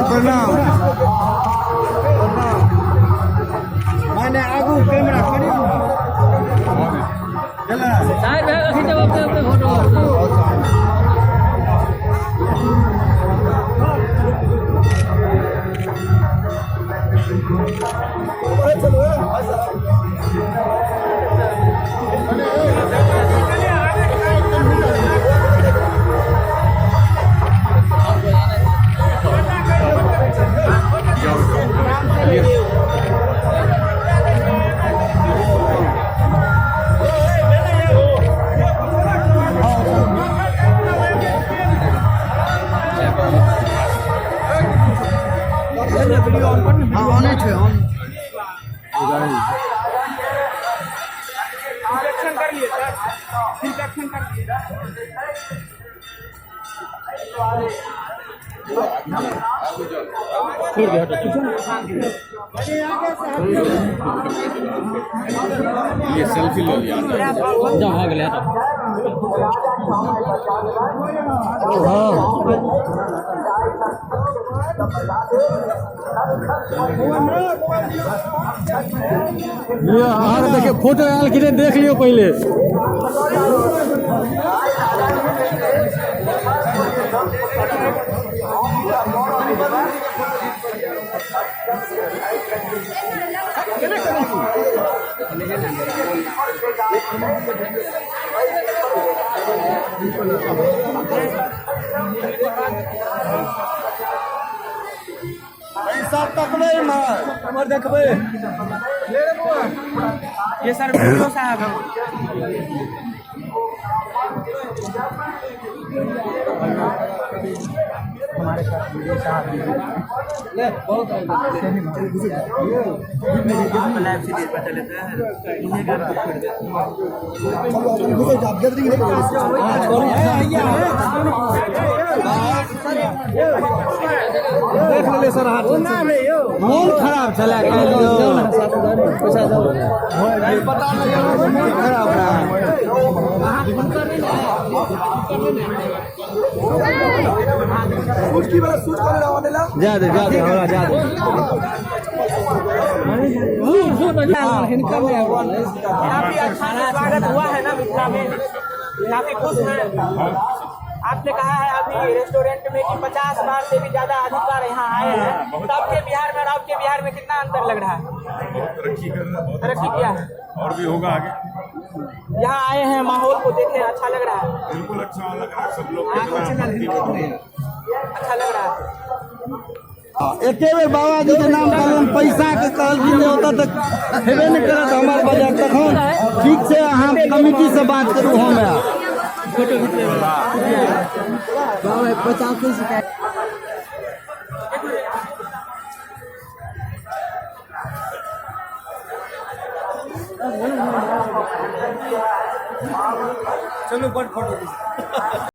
प्रणाम। मैंने आगू कैमरा करी ये सेल्फी ले लिया जा भाग लिया ये देखिए फोटो आयल कि देख लियो पहले। देखबे ये सर वीडियो साहब हमारे साथ वीडियो साहब बहुत लाइव से देर पता लेते हैं देख ले सर हाथ मूड खराब चला खराब रहा ज्यादा ज्यादा अच्छा स्वागत हुआ है ना मिथिला में, काफी खुश हैं। आपने कहा है अभी रेस्टोरेंट में कि 50 बार से भी ज्यादा अधिक बार यहाँ आए हैं, तो आपके बिहार में और आपके बिहार में कितना अंतर लग रहा है? तरक्की किया है और भी होगा आगे। यहाँ आए हैं, माहौल को देखे अच्छा लग रहा है? बिल्कुल अच्छा लग रहा है, सब लोग अच्छा लग रहा है। एक बेर बाबा जी के नाम कहलन पैसा के कहल होता तो हेबे नहीं करत हमारे बजट तखन। ठीक से अहाँ कमिटी से बात करू। हम फोटो चलो बड़ फोटो